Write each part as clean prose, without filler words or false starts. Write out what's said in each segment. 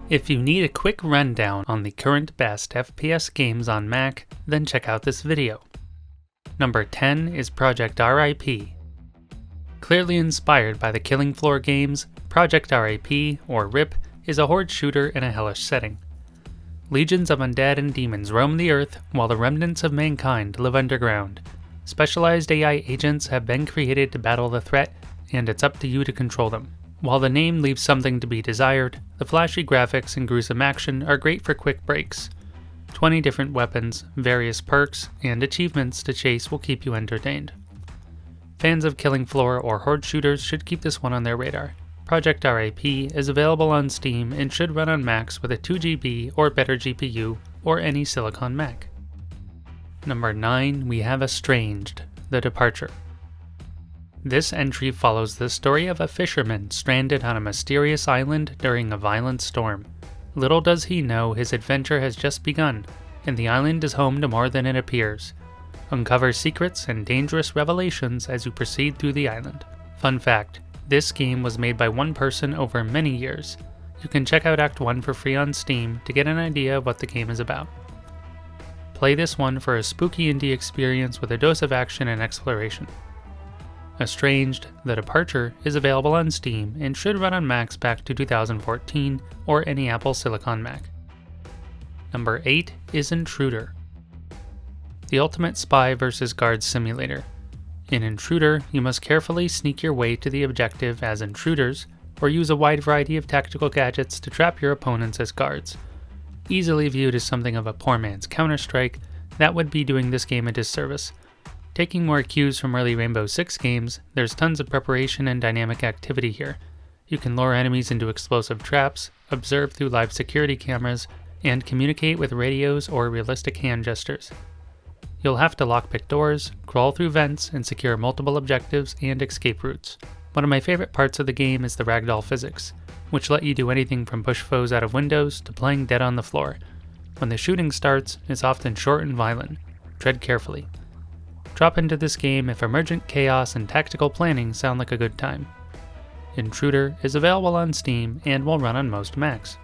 If you need a quick rundown on the current best FPS games on Mac, then check out this video. Number 10 is Project RIP. Clearly inspired by the Killing Floor games, Project RIP, or RIP, is a horde shooter in a hellish setting. Legions of undead and demons roam the earth while the remnants of mankind live underground. Specialized AI agents have been created to battle the threat, and it's up to you to control them. While the name leaves something to be desired, the flashy graphics and gruesome action are great for quick breaks. 20 different weapons, various perks, and achievements to chase will keep you entertained. Fans of Killing Floor or horde shooters should keep this one on their radar. Project RIP is available on Steam and should run on Macs with a 2GB or better GPU or any Silicon Mac. Number 9, we have Estranged, The Departure. This entry follows the story of a fisherman stranded on a mysterious island during a violent storm. Little does he know his adventure has just begun, and the island is home to more than it appears. Uncover secrets and dangerous revelations as you proceed through the island. Fun fact, this game was made by one person over many years. You can check out Act 1 for free on Steam to get an idea of what the game is about. Play this one for a spooky indie experience with a dose of action and exploration. Estranged, The Departure is available on Steam and should run on Macs back to 2014 or any Apple Silicon Mac. Number 8 is Intruder. The ultimate spy versus guard simulator. In Intruder, you must carefully sneak your way to the objective as intruders, or use a wide variety of tactical gadgets to trap your opponents as guards. Easily viewed as something of a poor man's Counter-Strike, that would be doing this game a disservice. Taking more cues from early Rainbow Six games, there's tons of preparation and dynamic activity here. You can lure enemies into explosive traps, observe through live security cameras, and communicate with radios or realistic hand gestures. You'll have to lockpick doors, crawl through vents, and secure multiple objectives and escape routes. One of my favorite parts of the game is the ragdoll physics, which let you do anything from push foes out of windows to playing dead on the floor. When the shooting starts, it's often short and violent. Tread carefully. Drop into this game if emergent chaos and tactical planning sound like a good time. Intruder is available on Steam and will run on most Macs.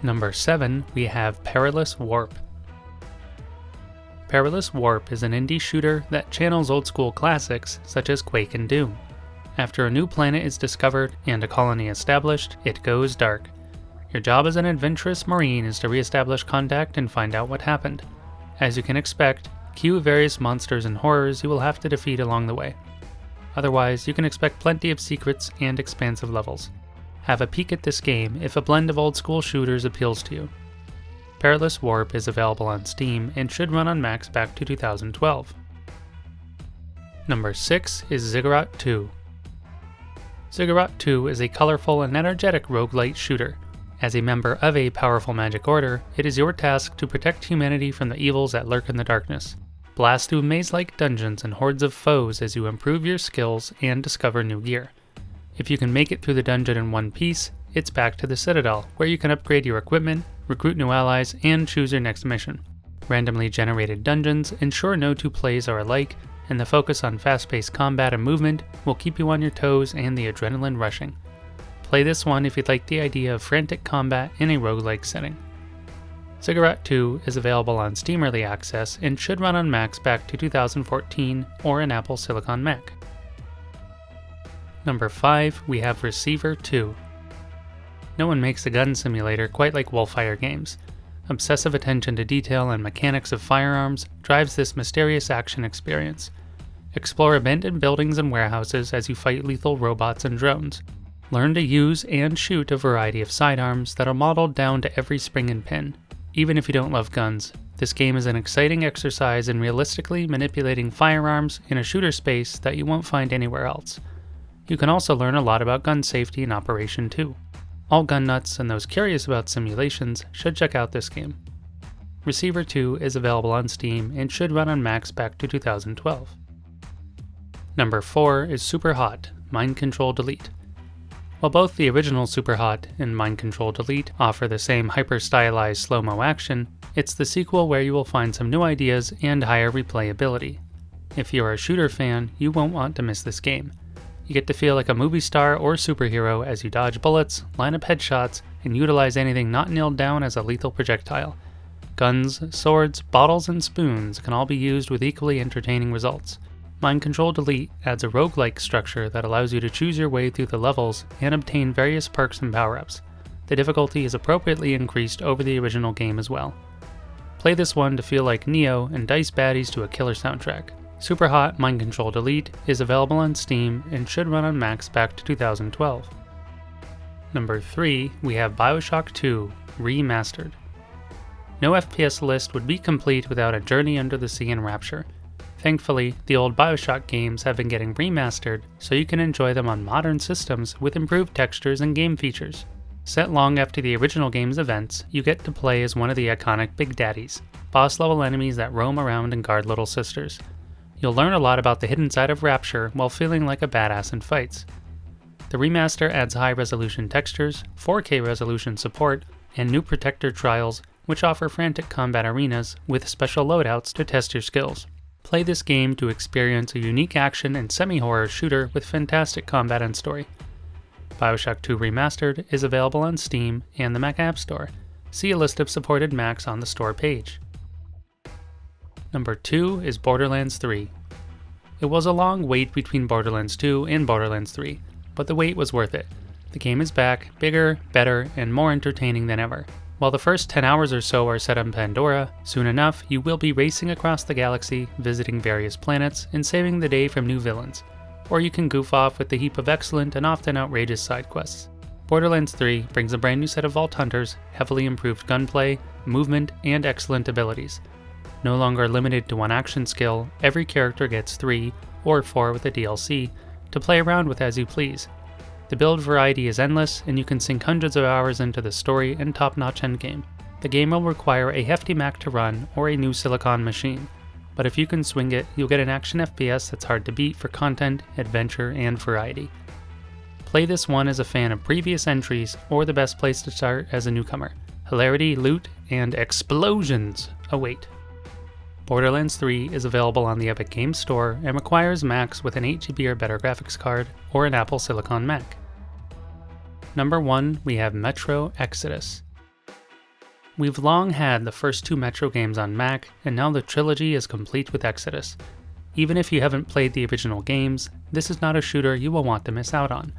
Number 7, we have Perilous Warp. Perilous Warp is an indie shooter that channels old-school classics such as Quake and Doom. After a new planet is discovered and a colony established, it goes dark. Your job as an adventurous marine is to re-establish contact and find out what happened. As you can expect, cue various monsters and horrors you will have to defeat along the way. Otherwise, you can expect plenty of secrets and expansive levels. Have a peek at this game if a blend of old-school shooters appeals to you. Perilous Warp is available on Steam and should run on Macs back to 2012. Number 6 is Ziggurat 2. Ziggurat 2 is a colorful and energetic roguelite shooter. As a member of a powerful magic order, it is your task to protect humanity from the evils that lurk in the darkness. Blast through maze-like dungeons and hordes of foes as you improve your skills and discover new gear. If you can make it through the dungeon in one piece, it's back to the Citadel, where you can upgrade your equipment, recruit new allies, and choose your next mission. Randomly generated dungeons ensure no two plays are alike, and the focus on fast-paced combat and movement will keep you on your toes and the adrenaline rushing. Play this one if you'd like the idea of frantic combat in a roguelike setting. Ziggurat 2 is available on Steam Early Access and should run on Macs back to 2014 or an Apple Silicon Mac. Number 5, we have Receiver 2. No one makes a gun simulator quite like Wolfire Games. Obsessive attention to detail and mechanics of firearms drives this mysterious action experience. Explore abandoned buildings and warehouses as you fight lethal robots and drones. Learn to use and shoot a variety of sidearms that are modeled down to every spring and pin. Even if you don't love guns, this game is an exciting exercise in realistically manipulating firearms in a shooter space that you won't find anywhere else. You can also learn a lot about gun safety and operation too. All gun nuts and those curious about simulations should check out this game. Receiver 2 is available on Steam and should run on Macs back to 2012. Number 4 is Superhot, Mind Control Delete. While both the original Superhot and Mind Control Delete offer the same hyper-stylized slow-mo action, it's the sequel where you will find some new ideas and higher replayability. If you're a shooter fan, you won't want to miss this game. You get to feel like a movie star or superhero as you dodge bullets, line up headshots, and utilize anything not nailed down as a lethal projectile. Guns, swords, bottles, and spoons can all be used with equally entertaining results. Mind Control Delete adds a roguelike structure that allows you to choose your way through the levels and obtain various perks and power-ups. The difficulty is appropriately increased over the original game as well. Play this one to feel like Neo and dice baddies to a killer soundtrack. Superhot Mind Control Delete is available on Steam and should run on Macs back to 2012. Number 3, we have Bioshock 2 Remastered. No FPS list would be complete without a Journey Under the Sea and Rapture. Thankfully, the old Bioshock games have been getting remastered so you can enjoy them on modern systems with improved textures and game features. Set long after the original game's events, you get to play as one of the iconic Big Daddies, boss-level enemies that roam around and guard little sisters. You'll learn a lot about the hidden side of Rapture while feeling like a badass in fights. The remaster adds high-resolution textures, 4K resolution support, and new protector trials, which offer frantic combat arenas with special loadouts to test your skills. Play this game to experience a unique action and semi-horror shooter with fantastic combat and story. Bioshock 2 Remastered is available on Steam and the Mac App Store. See a list of supported Macs on the store page. Number 2 is Borderlands 3. It was a long wait between Borderlands 2 and Borderlands 3, but the wait was worth it. The game is back, bigger, better, and more entertaining than ever. While the first 10 hours or so are set on Pandora, soon enough you will be racing across the galaxy, visiting various planets, and saving the day from new villains. Or you can goof off with the heap of excellent and often outrageous side quests. Borderlands 3 brings a brand new set of Vault Hunters, heavily improved gunplay, movement, and excellent abilities. No longer limited to one action skill, every character gets 3, or 4 with the DLC, to play around with as you please. The build variety is endless, and you can sink hundreds of hours into the story and top-notch endgame. The game will require a hefty Mac to run or a new Silicon machine, but if you can swing it, you'll get an action FPS that's hard to beat for content, adventure, and variety. Play this one as a fan of previous entries, or the best place to start as a newcomer. Hilarity, loot, and explosions await. Borderlands 3 is available on the Epic Games Store and requires Macs with an 8GB or better graphics card or an Apple Silicon Mac. Number 1, we have Metro Exodus. We've long had the first 2 Metro games on Mac, and now the trilogy is complete with Exodus. Even if you haven't played the original games, this is not a shooter you will want to miss out on.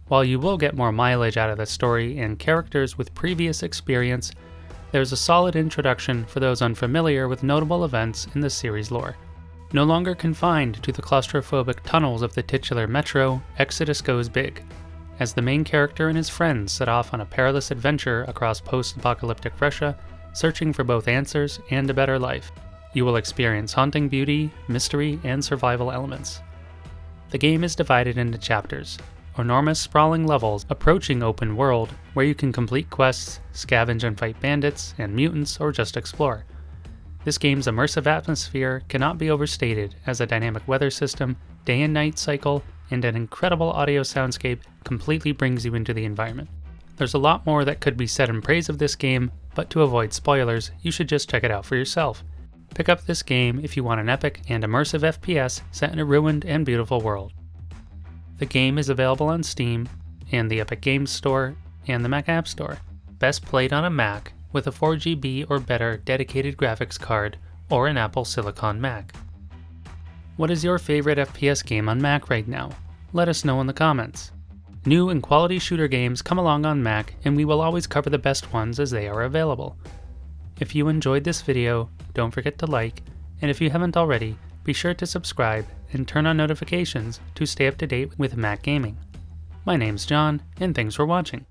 While you will get more mileage out of the story and characters with previous experience, there's a solid introduction for those unfamiliar with notable events in the series lore. No longer confined to the claustrophobic tunnels of the titular Metro, Exodus goes big, as the main character and his friends set off on a perilous adventure across post-apocalyptic Russia, searching for both answers and a better life. You will experience haunting beauty, mystery, and survival elements. The game is divided into chapters, enormous sprawling levels approaching open world where you can complete quests, scavenge and fight bandits and mutants, or just explore. This game's immersive atmosphere cannot be overstated, as a dynamic weather system, day and night cycle, and an incredible audio soundscape completely brings you into the environment. There's a lot more that could be said in praise of this game, but to avoid spoilers, you should just check it out for yourself. Pick up this game if you want an epic and immersive FPS set in a ruined and beautiful world. The game is available on Steam, and the Epic Games Store, and the Mac App Store. Best played on a Mac with a 4GB or better dedicated graphics card or an Apple Silicon Mac. What is your favorite FPS game on Mac right now? Let us know in the comments. New and quality shooter games come along on Mac, and we will always cover the best ones as they are available. If you enjoyed this video, don't forget to like, and if you haven't already, be sure to subscribe and turn on notifications to stay up to date with Mac gaming. My name's John, and thanks for watching.